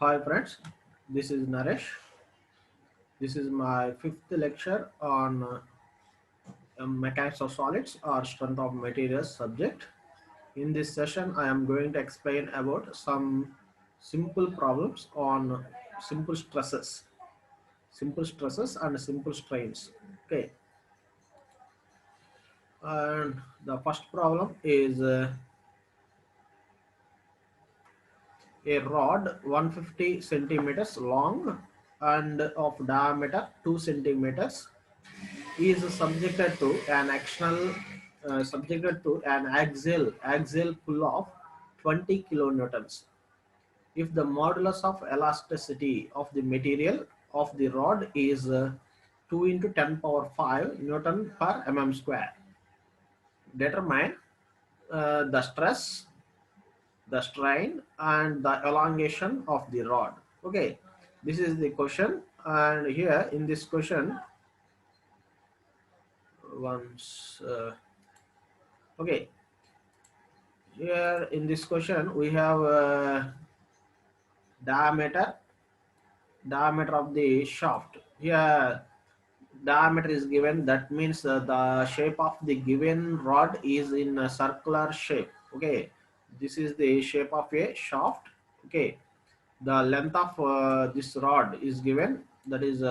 Hi friends, this is Naresh. This is my fifth lecture on mechanics of solids or strength of materials subject. In this session, I am going to explain about some simple problems on simple stresses, and simple strains. Okay, and the first problem is a rod 150 centimeters long and of diameter 2 centimeters is subjected to an axial pull of 20 kilonewtons. If the modulus of elasticity of the material of the rod is 2 into 10 power 5 newton per mm square, determine the stress, the strain, and the elongation of the rod. Okay, this is the question, and here in this question, once okay, here in this question we have diameter diameter of the shaft. Here diameter is given, that means the shape of the given rod is in a circular shape. Okay, this is the shape of a shaft. Okay, the length of this rod is given, that is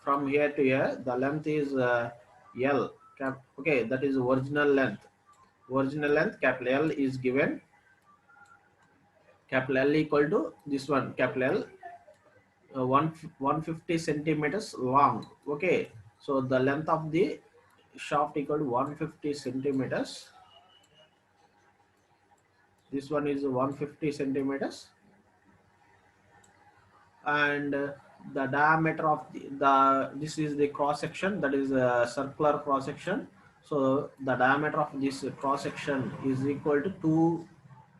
from here to here the length is L okay, that is original length capital L is given, capital L equal to this one, capital L, 150 centimeters long. Okay, so the length of the shaft equal to 150 centimeters. This one is 150 centimeters, and the diameter of the this is the cross section, that is a circular cross section. So the diameter of this cross section is equal to 2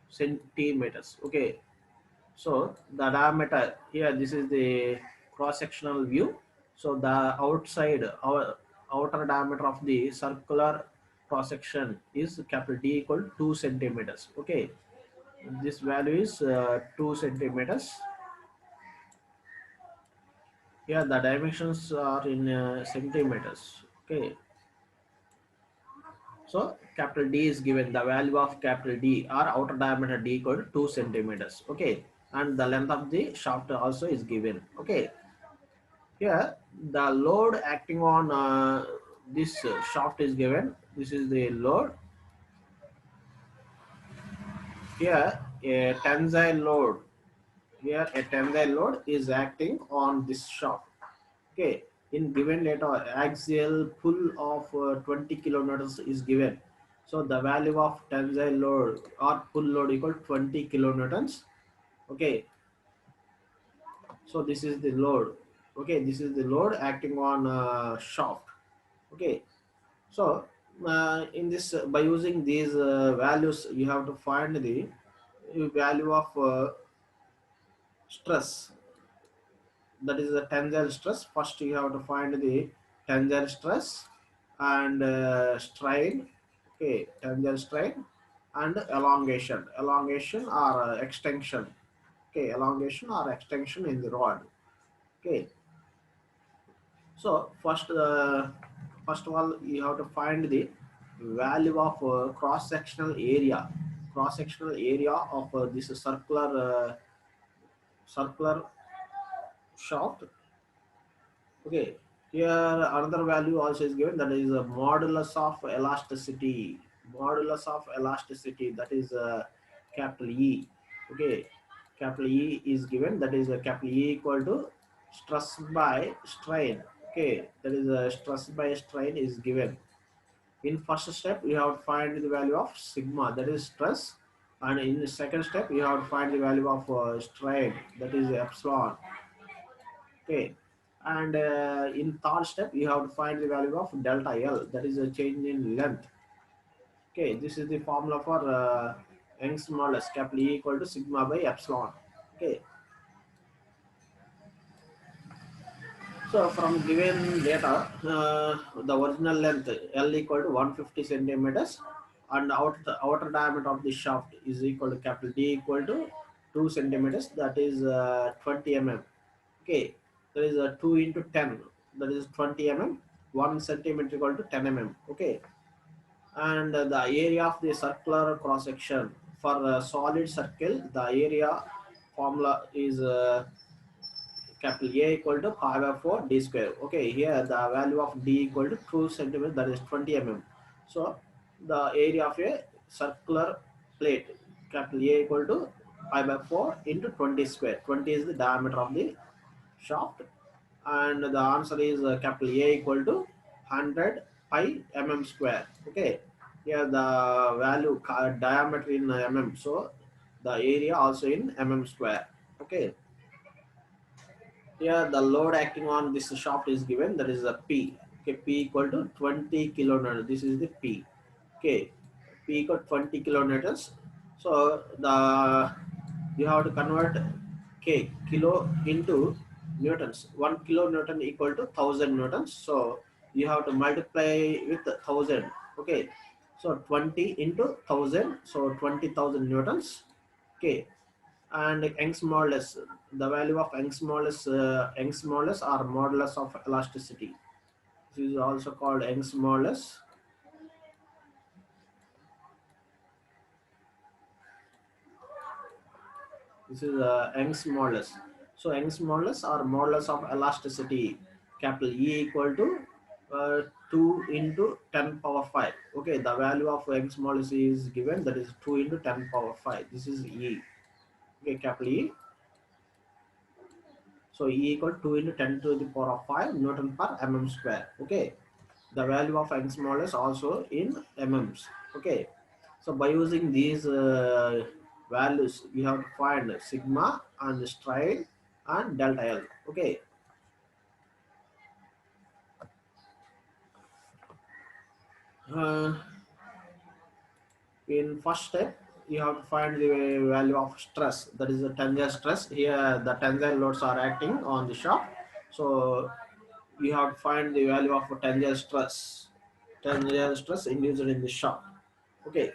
centimeters. Okay, so the diameter here, this is the cross sectional view. So the outer diameter of the circular cross section is capital D equal to 2 centimeters. Okay, this value is 2 centimeters. Here the dimensions are in centimeters. Okay, so capital D is given, the value of capital D or outer diameter D equal to 2 centimeters. Okay, and the length of the shaft also is given. Okay, here the load acting on this shaft is given. This is the load. Here a tensile load. Here a tensile load is acting on this shaft. Okay, in given data, axial pull of 20 kilonewtons is given. So the value of tensile load or pull load equal to 20 kilonewtons. Okay, so this is the load. Okay, this is the load acting on shaft. Okay, so in this by using these values, you have to find the value of stress, that is the tensile stress. First you have to find the tensile stress and strain. Okay, tensile strain and elongation or extension. Okay, elongation or extension in the rod. Okay, so first of all you have to find the value of cross sectional area of this circular shaft. Okay, here another value also is given, that is a modulus of elasticity. Modulus of elasticity, that is capital E. Okay, capital E is given, that is capital E equal to stress by strain. Okay, that is stress by strain is given. In first step, you have to find the value of sigma, that is stress, and in the second step, you have to find the value of strain, that is epsilon. Okay, and in third step you have to find the value of delta L, that is a change in length. Okay, this is the formula for Young's modulus, capital E equal to sigma by epsilon. Okay, so from given data, the original length L equal to 150 centimeters and outer diameter of the shaft is equal to capital D equal to 2 centimeters, that is 20 mm. Okay, there is a 2 into 10, that is 20 mm. 1 centimeter equal to 10 mm. Okay, and the area of the circular cross section for a solid circle, the area formula is capital A equal to pi by 4 d square. Okay, here the value of d equal to 2 centimeters, that is 20 mm. So the area of a circular plate, capital A equal to pi by 4 into 20 square. 20 is the diameter of the shaft, and the answer is capital A equal to 100 pi mm square. Okay, here the value diameter in mm, so the area also in mm square. Okay, here the load acting on this shaft is given, that is a P. Okay, P equal to 20 kilonewton. This is the P. Okay, P equal to 20 kilonewtons. So the you have to convert K kilo into newtons. 1 kilonewton equal to 1000 newtons. So you have to multiply with 1000. Okay, so 20 into 1000, so 20,000 newtons. Okay, and Young's modulus, the value of Young's modulus or modulus of elasticity. This is also called Young's modulus. This is Young's modulus. So Young's modulus or modulus of elasticity, capital E equal to 2 into 10 power 5. Okay, the value of Young's modulus is given, that is 2 into 10 power 5. This is E. Okay, capital E. So E equal to 2 into 10 to the power of 5 Newton per mm square. Okay, the value of Young's modulus also in mms. Okay, so by using these values, we have to find sigma and strain and delta L. Okay, uh, in first step you have to find the value of stress, that is the tensile stress. Here the tensile loads are acting on the shaft, so you have to find the value of tensile stress induced in the shaft. Okay,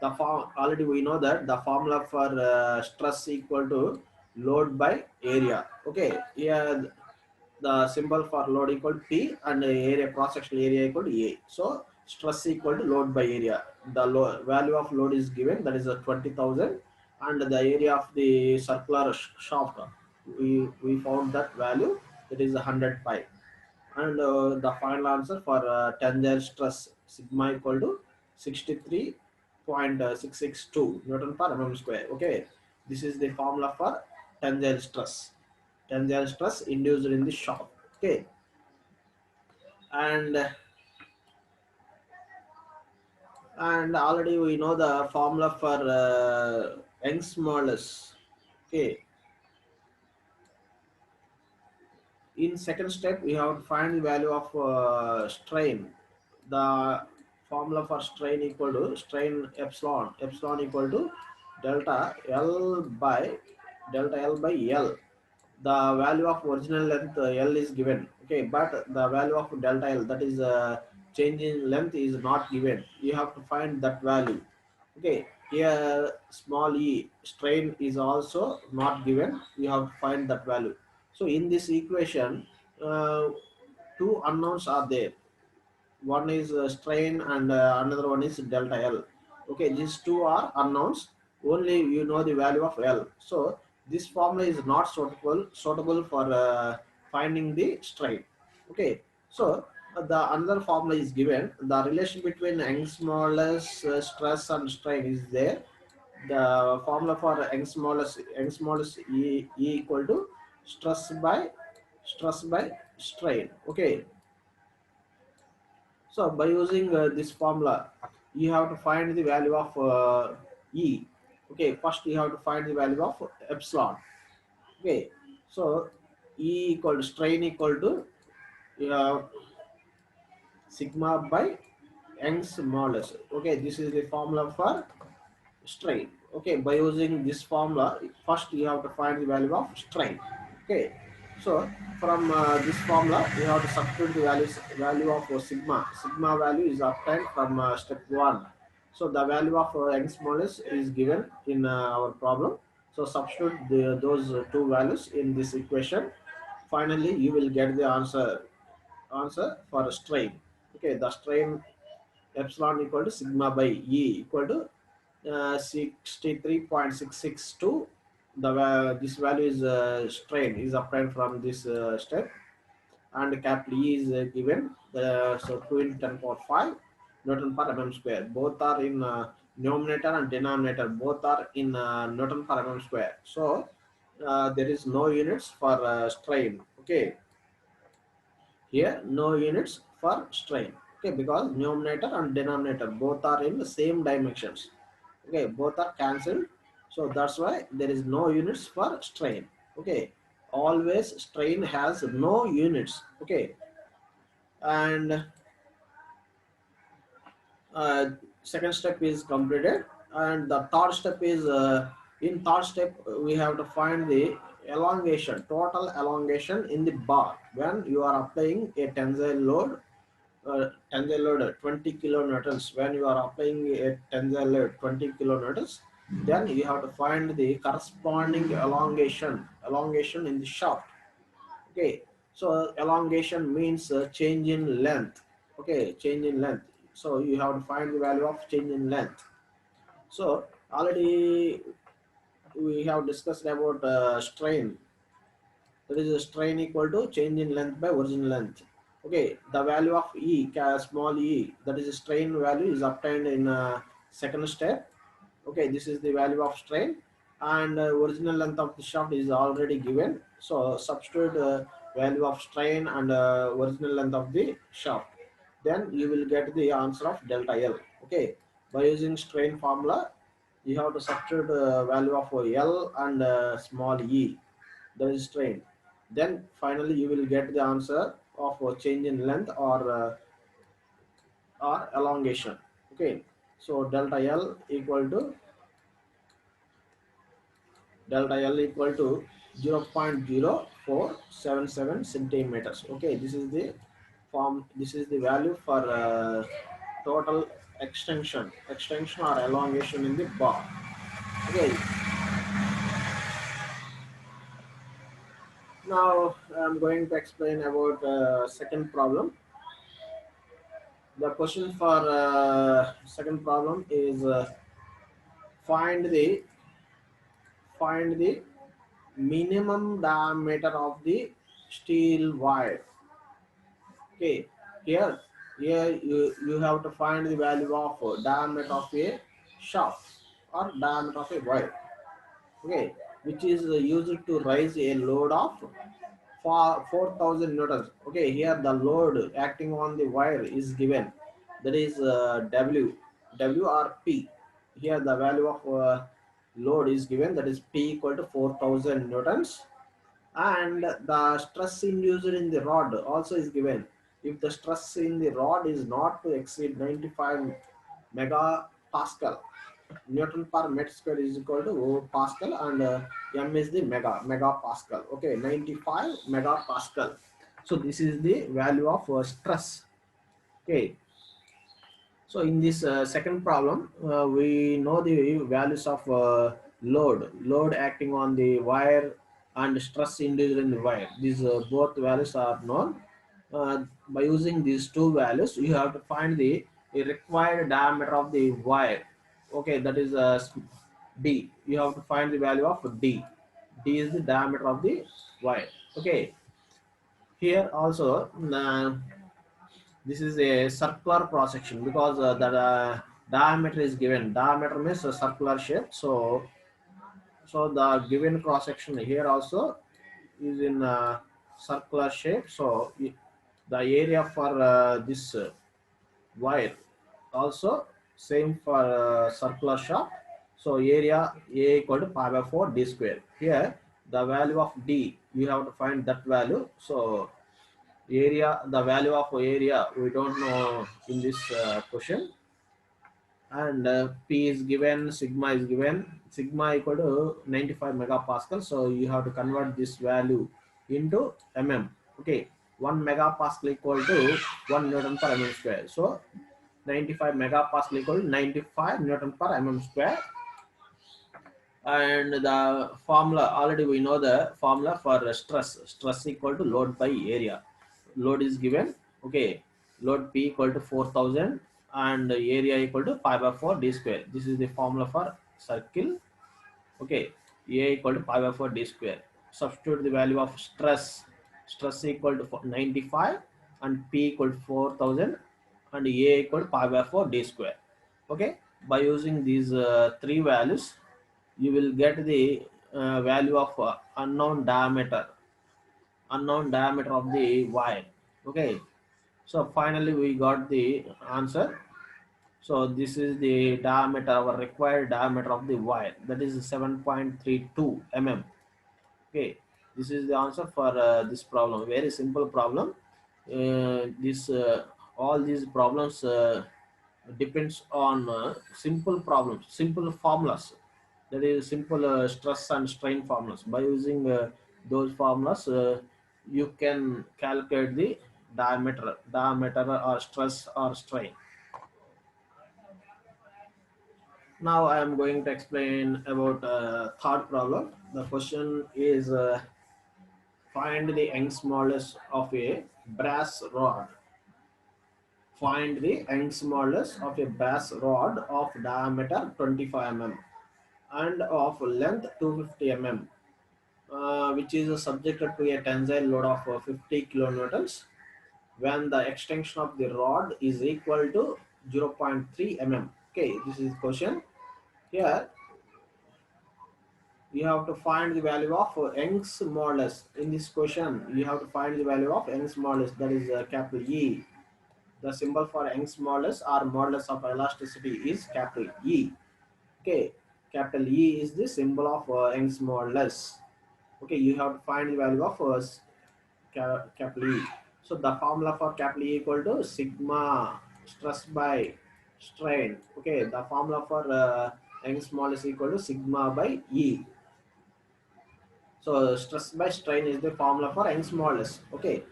the form already we know that the formula for stress equal to load by area. Okay, here the symbol for load equal to P and the area cross sectional area equal to A. So stress equal to load by area. The value of load is given, that is a 20,000, and the area of the circular shaft we found that value, that is 100 pi, and the final answer for tensile stress sigma equal to 63.662 Newton per mm square. Okay, this is the formula for tensile stress. Tensile stress induced in the shaft. Okay, and already we know the formula for Young's modulus. Okay, in second step we have to find the value of strain. The formula for strain equal to strain epsilon equal to delta L by L. The value of original length L is given. Okay, but the value of delta L, that is change in length, is not given. You have to find that value. Okay, here small e strain is also not given. You have to find that value. So in this equation, two unknowns are there. One is strain and another one is delta L. Okay, these two are unknowns. Only you know the value of L. So this formula is not suitable for finding the strain. Okay, so the another formula is given. The relation between Young's modulus, stress and strain is there. The formula for Young's modulus E equal to stress by strain. Okay, so by using this formula, you have to find the value of E. Okay, first you have to find the value of epsilon. Okay, so E equal to strain equal to uh, sigma by Young's modulus. Okay, this is the formula for strain. Okay, by using this formula, first you have to find the value of strain. Okay, so from this formula you have to substitute the value of sigma value is obtained from step 1. So the value of Young's modulus is given in our problem. So substitute those two values in this equation. Finally, you will get the answer for strain. Okay, the strain epsilon equal to sigma by E equal to 63.662. This value is strain is obtained from this step, and capital E is given. So 2 into 10 power 5 Newton per mm square. Both are in numerator and denominator. Both are in Newton per mm square. So there is no units for strain. Okay, here no units for strain. Okay, because numerator and denominator both are in the same dimensions. Okay, both are cancelled. So that's why there is no units for strain. Okay, always strain has no units. Okay, and uh, second step is completed, and the third step is in third step we have to find the elongation, total elongation in the bar when you are applying a tensile load 20 kilonewtons. When you are applying a tensile load 20 kilonewtons, then you have to find the corresponding elongation in the shaft. Okay, so elongation means change in length. Okay, change in length. So you have to find the value of change in length. So already we have discussed about strain. That is a strain equal to change in length by original length. Okay, the value of E, small e, that is a strain value is obtained in second step. Okay, this is the value of strain, and original length of the shaft is already given. So substitute value of strain and original length of the shaft, then you will get the answer of delta L. Okay, by using strain formula, you have to substitute value of L and small e, that is strain. Then finally you will get the answer of change in length or elongation. Okay, so delta L equal to 0.0477 centimeters. Okay, this is the form. This is the value for total extension or elongation in the bar. Okay, now I'm going to explain about second problem. The question for second problem is find the find the minimum diameter of the steel wire. Okay, here you have to find the value of diameter of a shaft or diameter of a wire. Okay, which is used to raise a load of for 4000 newtons. Okay, here the load acting on the wire is given, that is W or P. Here the value of load is given, that is P equal to 4000 newtons, and the stress induced in the rod also is given. If the stress in the rod is not to exceed 95 megapascal, Newton per meter square is equal to Pascal, and M is the megapascal. Okay, 95 megapascal. So this is the value of stress. Okay, so in this second problem, we know the values of load acting on the wire and stress induced in the wire. These both values are known. By using these two values, you have to find the required diameter of the wire. Okay, that is D. You have to find the value of D. D is the diameter of the wire. Okay, here also this is a circular cross section, because the diameter is given. Diameter means a circular shape. So the given cross section here also is in circular shape. So the area for this wire also same for circular shaft. So area A equal to pi by 4 d square. Here the value of D, you have to find that value. So area, the value of area we don't know in this question, and P is given, sigma is given. Sigma equal to 95 megapascal, so you have to convert this value into mm. Okay, 1 megapascal equal to 1 newton per mm square. So 95 megapascal equal to 95 newton per mm square. And the formula, already we know the formula for stress equal to load by area. Load is given, okay, load P equal to 4000 and area equal to pi by 4 d square. This is the formula for circle, okay. A equal to pi by 4 d square. Substitute the value of stress equal to 95 and P equal to 4000 and A equal to pi by 4 d square. Okay, by using these three values you will get the value of unknown diameter of the wire. Okay, so finally we got the answer. So this is the diameter, our required diameter of the wire, that is 7.32 mm. Okay, this is the answer for this problem. Very simple problem. This all these problems depends on simple problems, simple formulas. That is simple stress and strain formulas. By using those formulas, you can calculate the diameter or stress or strain. Now I am going to explain about third problem. The question is find the Young's modulus of a brass rod. Find the Young's modulus of a brass rod of diameter 25 mm and of length 250 mm, which is subjected to a tensile load of 50 kilonewtons when the extension of the rod is equal to 0.3 mm. Okay, this is the question. Here you have to find the value of Young's modulus. In this question, you have to find the value of Young's modulus, that is capital E. The symbol for Young's modulus or modulus of elasticity is capital E. Okay, capital E is the symbol of Young's modulus. Okay, you have to find the value of capital E. So the formula for capital E equal to sigma stress by strain. Okay, the formula for Young's modulus equal to sigma by E. So stress by strain is the formula for Young's modulus. Okay,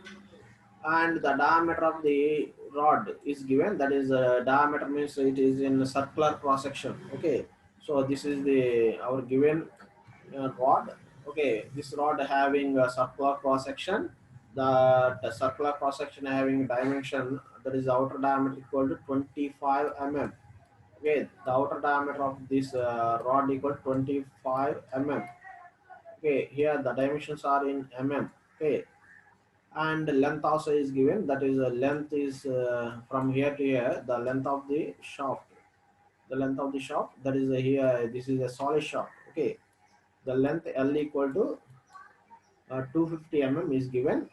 and the diameter of the rod is given. That is diameter means it is in circular cross section. Okay, so this is the our given rod. Okay, this rod having a circular cross section. The circular cross section having dimension, that is outer diameter equal to 25 mm. Okay, the outer diameter of this rod equal to 25 mm. Okay, here the dimensions are in mm. Okay, and length also is given. That is length is from here to here, the length of the shaft. The length of the shaft, that is here, this is a solid shaft. Okay, the length L equal to 250 mm is given.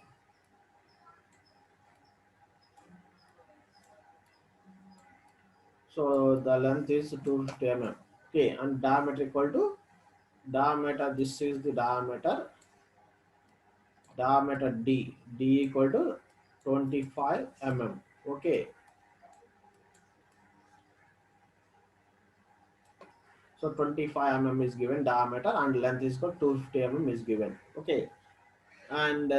So the length is 250 mm. Okay, and diameter equal to diameter, this is the diameter D equal to 25 mm. Okay, so 25 mm is given diameter and length is equal 250 mm is given. Okay, and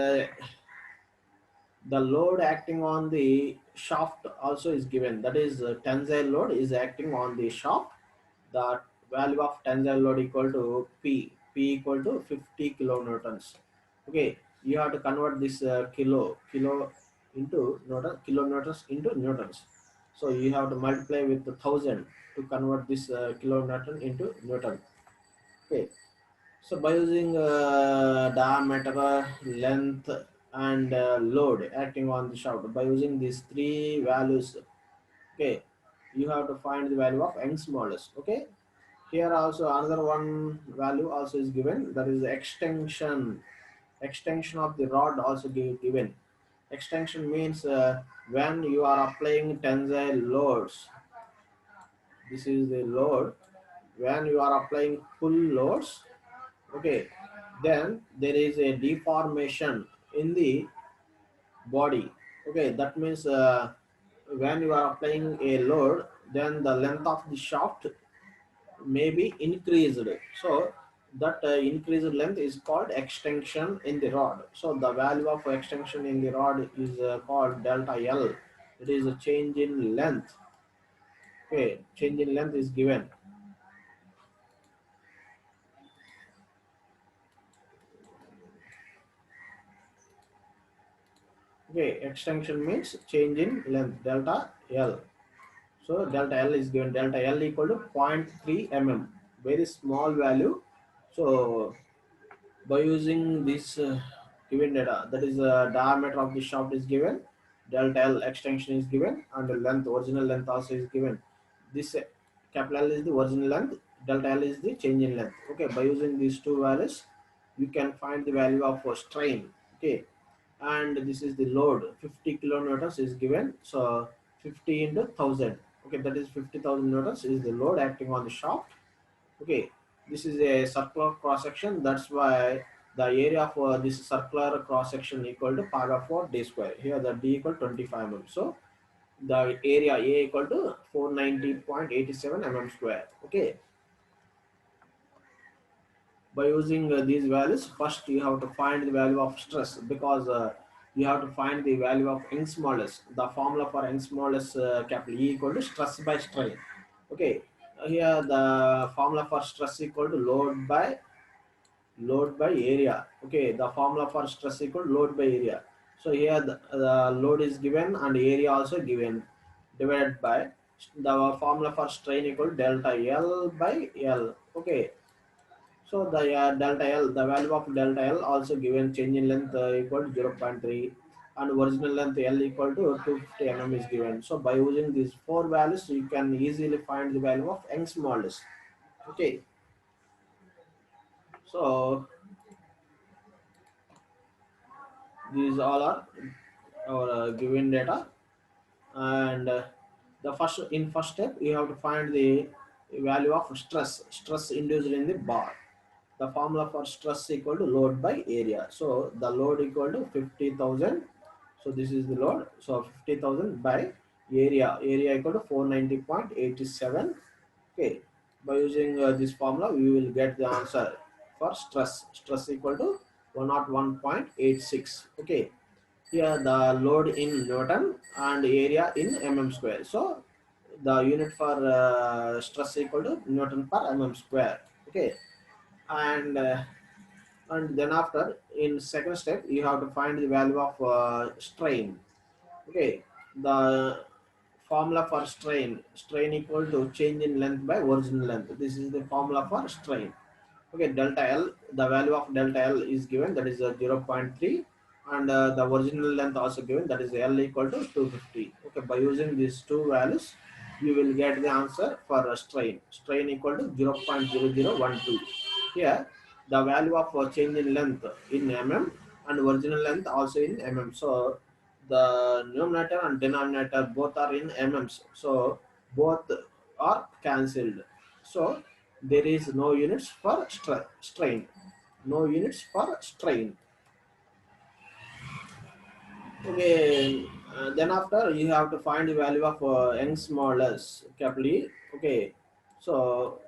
the load acting on the shaft also is given. That is tensile load is acting on the shaft. The value of tensile load equal to P equal to 50 kilonewtons. Okay, you have to convert this kilo into newton, kilonewtons into newtons. So you have to multiply with 1000 to convert this kilonewton into newton. Okay, so by using diameter, length, and load acting on the shaft, by using these three values, okay, you have to find the value of Young's modulus. Okay, here also another one value also is given. That is the extension of the rod also given. Extension means when you are applying tensile loads. This is the load. When you are applying full loads, okay, then there is a deformation in the body. Okay, that means when you are applying a load, then the length of the shaft may be increased. So that increased length is called extension in the rod. So the value of extension in the rod is called delta L. It is a change in length. Okay, change in length is given. Okay, extension means change in length, delta L. So delta L is given, delta L equal to 0.3 mm, very small value. So by using this given data, that is the diameter of the shaft is given, delta L extension is given, and the length, original length also is given. This capital L is the original length, delta L is the change in length. Okay, by using these two values, you can find the value of strain. Okay, and this is the load, 50 kilonewtons is given. So 50 into 1000. Okay, that is 50,000 newtons is the load acting on the shaft. Okay, this is a circular cross section. That's why the area for this circular cross section equal to pi by 4 d square. Here the d equal 25 mm. So the area A equal to 490.87 mm square. Okay, by using these values, first you have to find the value of stress, because you have to find the value of Young's modulus. The formula for Young's modulus, capital E equal to stress by strain. Okay, here the formula for stress equal to load by area. Okay, the formula for stress equal to load by area. So here the load is given and area also given, divided by the formula for strain equal to delta L by L. Okay, so the delta L, the value of delta L also given, change in length equal to 0.3, and original length L equal to 250 mm is given. So by using these four values, you can easily find the value of Young's modulus. Okay, so these all are our given data, and the first step you have to find the value of stress induced in the bar. The formula for stress equal to load by area. So the load equal to 50,000. So this is the load. So 50,000 by area equal to 490.87. Okay, by using this formula we will get the answer for stress equal to 101.86. Okay, here the load in Newton and area in mm square. So the unit for stress equal to Newton per mm square. Okay, and then after, in second step, you have to find the value of strain. Okay, the formula for strain equal to change in length by original length. This is the formula for strain. Okay, delta L, the value of delta L is given, that is 0.3, and the original length also given, that is L equal to 250. Okay, by using these two values, you will get the answer for strain equal to 0.0012. Here the value of change in length in mm and original length also in mm. So the numerator and denominator both are in mms, so both are cancelled. So there is no units for strain, no units for strain. Okay, then after you have to find the value of Young's modulus, capital E. Okay, so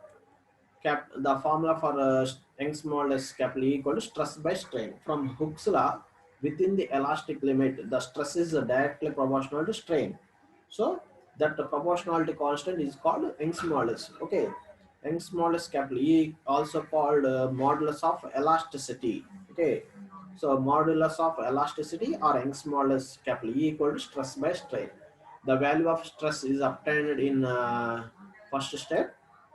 the formula for Young's modulus, capital E, equal to stress by strain. From Hooke's law, within the elastic limit, the stress is directly proportional to strain. So that the proportionality constant is called Young's modulus. Okay, Young's modulus, capital E, also called modulus of elasticity. Okay, so modulus of elasticity or Young's modulus, capital E, equal to stress by strain. The value of stress is obtained in first step,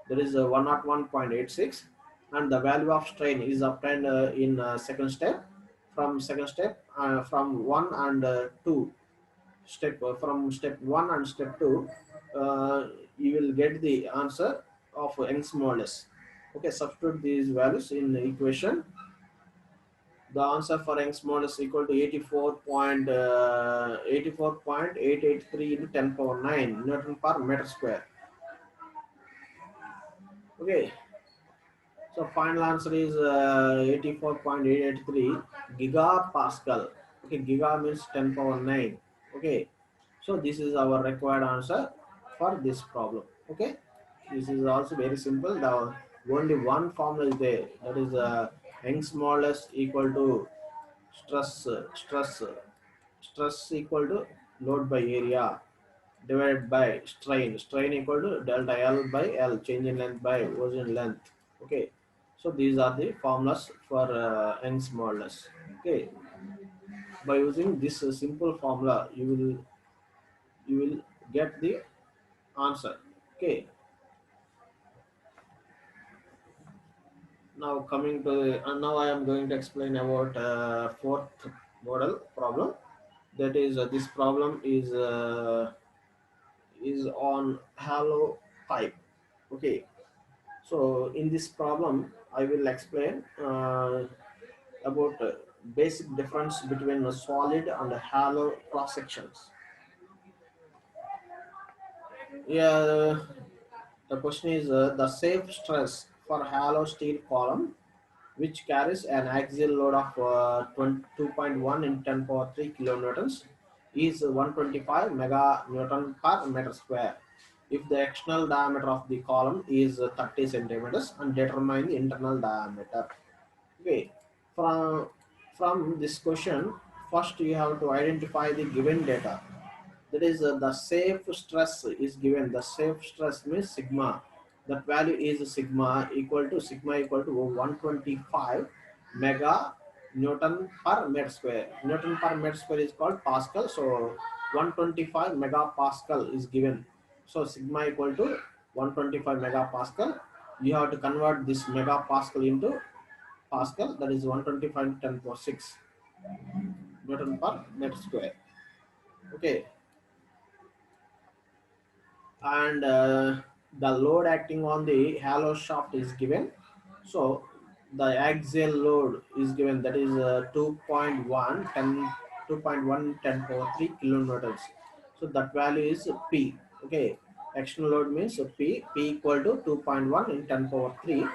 there is 101.86, and the value of strain is obtained in second step. From second step, from 1 and 2 step, from step 1 and step 2, you will get the answer of Young's modulus. Okay, substitute these values in the equation. The answer for Young's modulus equal to 84.883 into 10 power 9 Newton per meter square. Okay, so final answer is 84.883 gigapascal. Okay, giga means 10 power 9. Okay, so this is our required answer for this problem. Okay, this is also very simple. The only one formula is there, that is Young's modulus equal to stress equal to load by area divided by strain equal to delta L by L, change in length by original length. Okay, so these are the formulas for Young's modulus. Okay, by using this simple formula, you will get the answer. Okay. Now coming to now I am going to explain about fourth model problem. That is this problem is on hollow pipe. Okay. So in this problem, I will explain about basic difference between a solid and a hollow cross sections. Yeah, the question is the safe stress for hollow steel column which carries an axial load of 2.1 in 10 power 3 kilonewtons is 125 mega newton per meter square if the external diameter of the column is 30 centimeters and determine the internal diameter. Okay, from this question, first you have to identify the given data. That is the safe stress is given. The safe stress means sigma. That value is sigma equal to 125 mega newton per meter square. Newton per meter square is called pascal. So 125 megapascal is given. So sigma equal to 125 megapascal. You have to convert this megapascal into pascal. That is 125 10 power 6 newton per meter square. Okay, and the load acting on the hollow shaft is given. So the axial load is given, that is 2.1 10 power 3 kilonewtons. So that value is P. Okay, external load means P equal to 2.1 in 10 power 3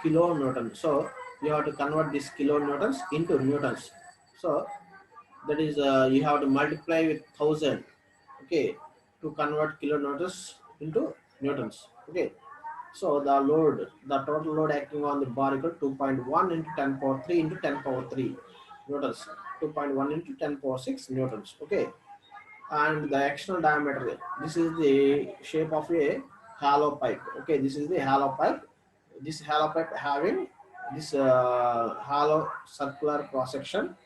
kilonewton. So you have to convert these kilonewtons into newtons. So that is you have to multiply with 1000. Okay, to convert kilonewtons into newtons. Okay, so the total load acting on the bar equal 2.1 into 10 power 3 into 10 power 3 newtons, 2.1 into 10 power 6 newtons. Okay, and the external diameter, this is the shape of a hollow pipe. Okay, this is the hollow pipe. This hollow pipe having this hollow circular cross section.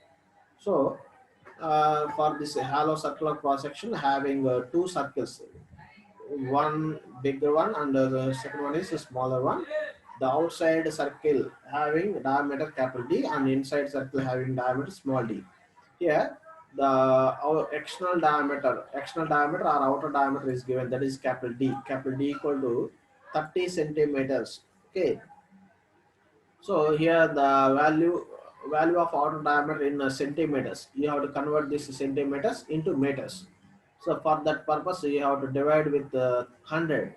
So for this hollow circular cross section having two circles, one bigger one and the second one is a smaller one. The outside circle having diameter capital D and inside circle having diameter small d. Here the our external diameter or outer diameter is given, that is capital D. Capital D equal to 30 centimeters. Okay, so here the value of outer diameter in centimeters. You have to convert this centimeters into meters. So for that purpose, you have to divide with 100.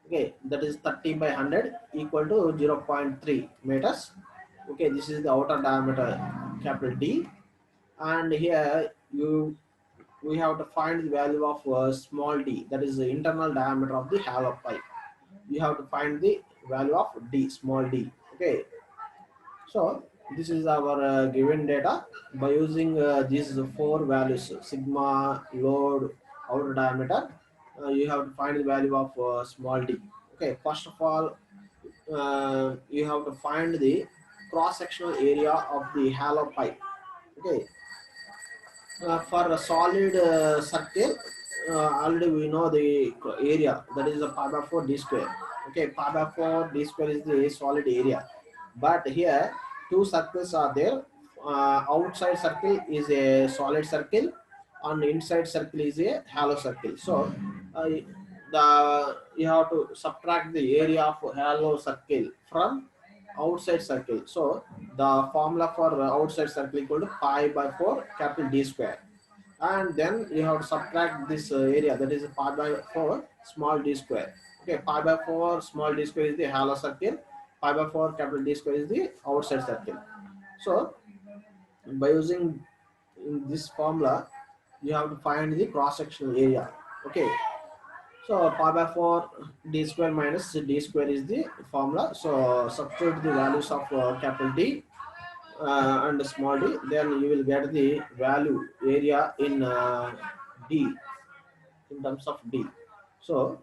Okay, that is 30 by 100 equal to 0.3 meters. Okay, this is the outer diameter capital D, and here we have to find the value of small d, that is the internal diameter of the hollow pipe. You have to find the value of d, small d. Okay, so this is our given data. By using these four values, sigma, load, outer diameter, you have to find the value of small d. Okay, first of all, you have to find the cross-sectional area of the hollow pipe. Okay, for a solid circle, already we know the area, that is a pi by 4 d square. Okay, pi by 4 d square is the solid area. But here two circles are there. Outside circle is a solid circle and inside circle is a hollow circle. So the you have to subtract the area of hollow circle from outside circle. So the formula for outside circle equal to pi by 4 capital D square, and then you have to subtract this area, that is pi by 4 small d square. Okay, pi by 4 small d square is the hollow circle, pi by 4 capital D square is the outside circle. So by using in this formula, you have to find the cross sectional area. Okay, so pi by 4 d square minus d square is the formula. So substitute the values of capital D and small d, then you will get the value area in d, in terms of d. So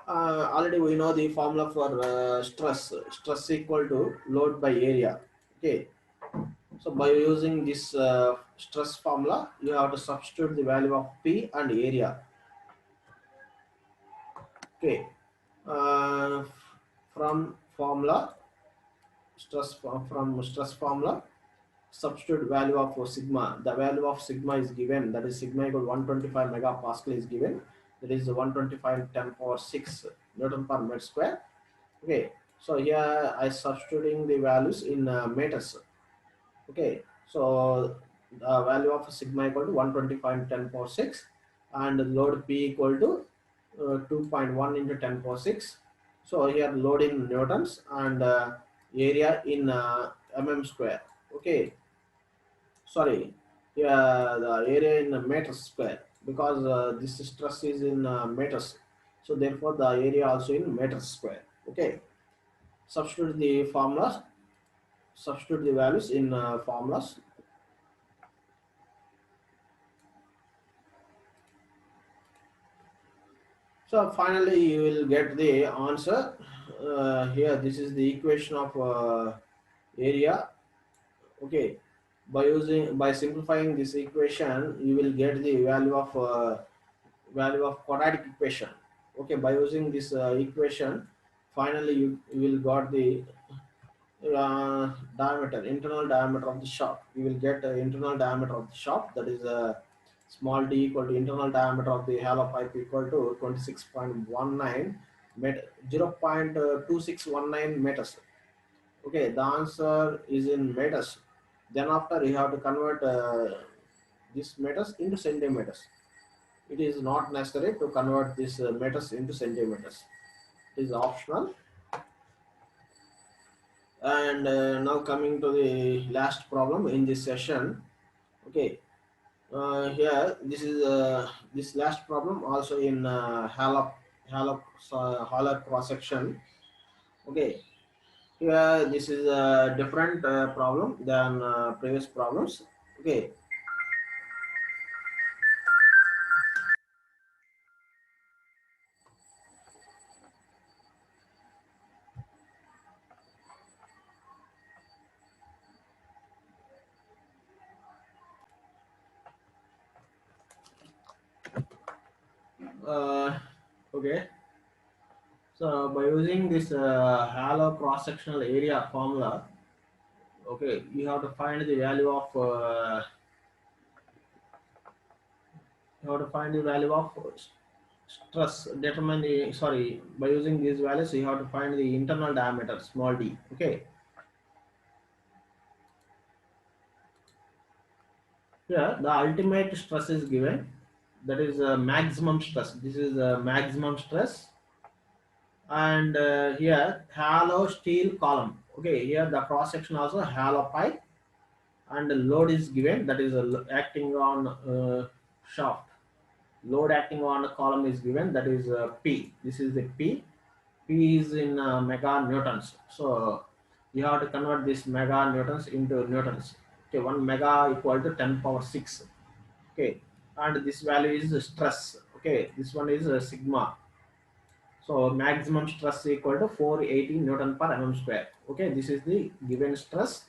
already we know the formula for stress equal to load by area. Okay, So by using this stress formula, you have to substitute the value of P and area. Okay, uh, from formula from stress formula, substitute value of sigma. The value of sigma is given, that is sigma equal 125 megapascal is given, that is 125 10 power 6 Newton per meter square. Okay, so here I substituting the values in meters. Okay, so the value of sigma equal to 125 10 power 6 and load P equal to 2.1 into 10 power 6. So here load in newtons and area in mm square. Okay, sorry, yeah, the area in meters square, because this stress is in meters, so therefore the area also in meters square. Okay, substitute the formulas, substitute the values in formulas. So finally you will get the answer. Here this is the equation of area. Okay, by simplifying this equation you will get the value of quadratic equation. Okay, by using this equation, finally you will got the diameter, internal diameter of the shaft. You will get internal diameter of the shaft, that is small d equal to internal diameter of the hollow pipe equal to 26.19 met 0.2619 meters. Okay, the answer is in meters. Then after you have to convert this meters into centimeters. It is not necessary to convert this meters into centimeters. It is optional. And now coming to the last problem in this session. Okay, here this last problem also in hollow cross section. Okay, here this is a different problem than previous problems. Okay, uh, okay. So by using this hollow cross sectional area formula, okay, you have to find the value of you have to find the value of stress, determine the, sorry, by using these values you have to find the internal diameter small d. Okay, here the ultimate stress is given, that is maximum stress. This is maximum stress. And here hollow steel column. Okay, here the cross section also hollow pipe, and the load is given, that is acting on shaft. Load acting on a column is given, that is P. This is the P. P is in mega newtons. So you have to convert this mega newtons into newtons. Okay, 1 mega equal to 10 power 6. Okay, and this value is stress. Okay, this one is sigma. So maximum stress equal to 480 Newton per mm square. Okay, this is the given stress,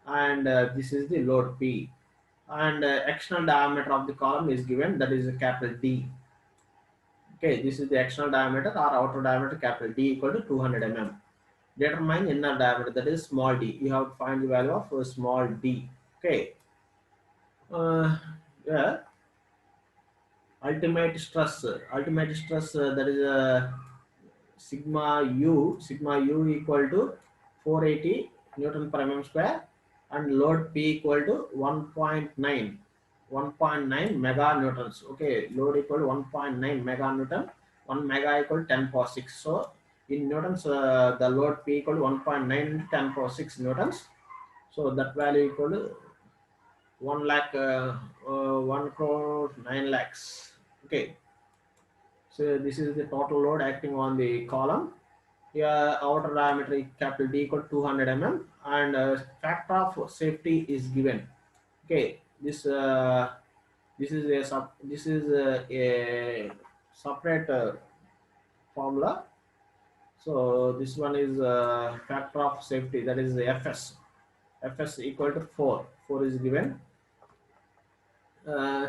and this is the load P. And external diameter of the column is given, that is a capital D. Okay, this is the external diameter or outer diameter, capital D equal to 200 mm. Determine inner diameter, that is small d. You have to find the value of small d. Okay. Yeah. Ultimate stress, that is sigma u equal to 480 Newton per mm square, and load P equal to 1.9 mega newtons. Okay, load equal to 1.9 mega newton. 1 mega equal to 10 power 6. So in newtons, the load P equal to 1.9 into 10 power 6 newtons. So that value equal to 1 lakh 1 crore 9 lakhs. Okay, so this is the total load acting on the column. Here outer diameter capital D equal to 200 mm, and factor of safety is given. Okay, this is a separate formula. So this one is factor of safety, that is the FS. Fs equal to 4. 4 is given. Uh,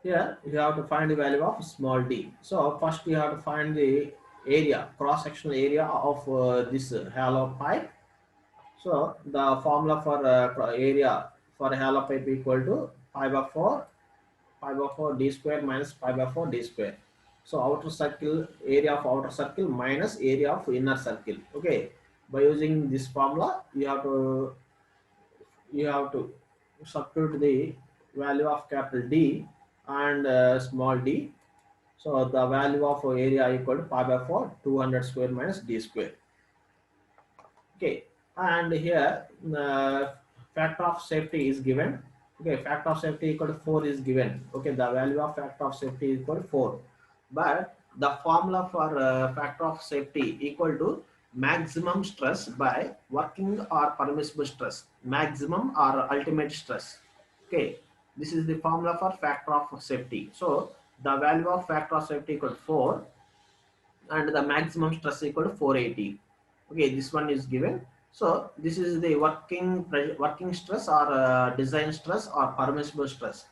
Here you have to find the value of small d. So first you have to find the area, cross-sectional area of this hollow pipe. So the formula for area for hollow pipe equal to pi by 4 d square minus pi by 4 d square. So outer circle, area of outer circle minus area of inner circle. Okay, by using this formula you have to substitute the value of capital D and small d. So the value of area equal to pi by 4 200 square minus d square. Okay, and here factor of safety is given. Okay, factor of safety equal to 4 is given. Okay, the value of factor of safety is equal to 4, but the formula for factor of safety equal to maximum stress by working or permissible stress, maximum or ultimate stress. Okay, this is the formula for factor of safety. So the value of factor of safety equal to 4 and the maximum stress equal to 480. Okay, this one is given. So this is the working stress or design stress or permissible stress.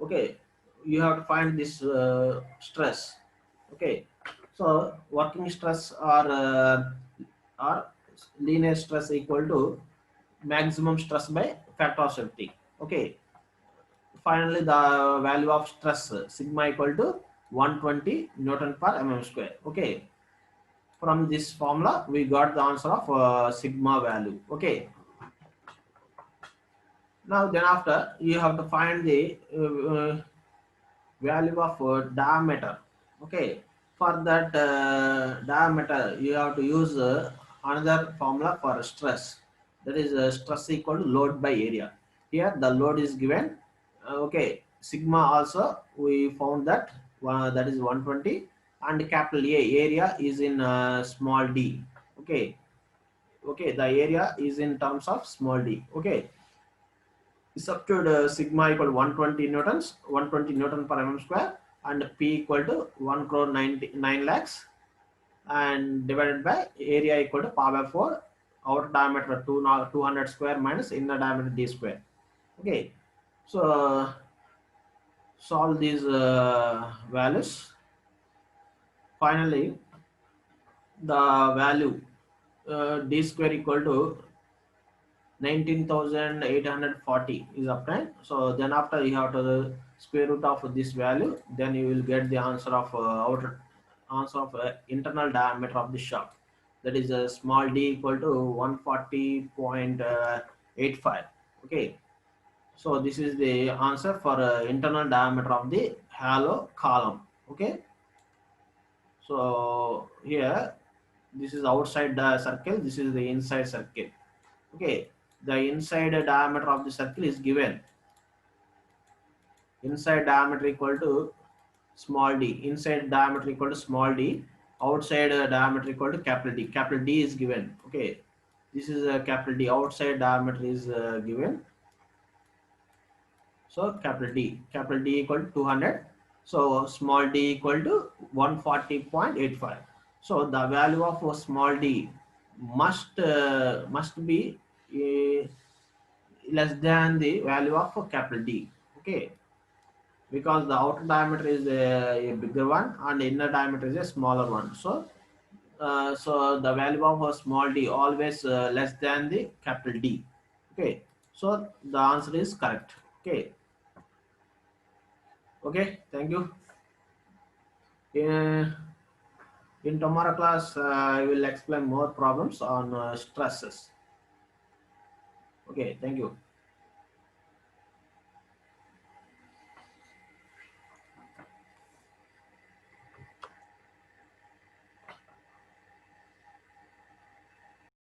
Okay, you have to find this stress. Okay, so working stress or linear stress equal to maximum stress by factor of safety. Okay, finally the value of stress sigma equal to 120 newton per mm square. Okay, from this formula we got the answer of sigma value. Okay, now then after you have to find the value of diameter. Okay, for that diameter you have to use another formula for stress, that is stress equal to load by area. Here the load is given. Okay, sigma also we found that that is 120, and capital A area is in small d. Okay, okay, the area is in terms of small d. Okay, substitute sigma equal to 120 newtons, 120 newton per mm square, and p equal to 1 crore 99 lakhs, and divided by area equal to pi by 4, outer diameter 200 square minus inner diameter d square. Okay, so solve these values. Finally the value d square equal to 19,840 is obtained. So then after you have to the square root of this value, then you will get the answer of internal diameter of the shaft. That is a small d equal to 140.85. Okay, so this is the answer for internal diameter of the hollow column. Okay, so here this is outside the circle, this is the inside circle. Okay, the inside diameter of the circle is given. Inside diameter equal to small d. Inside diameter equal to small d. Outside diameter equal to capital D. Capital D is given. Okay, this is a capital D. Outside diameter is given. So capital D equal to 200. So small d equal to 140.85. So the value of small d must be uh, less than the value of capital D. Okay, because the outer diameter is a bigger one and inner diameter is a smaller one. So, so the value of a small d always less than the capital D. Okay, so the answer is correct. Okay, okay, thank you. In, in tomorrow class, I will explain more problems on stresses. Okay, thank you.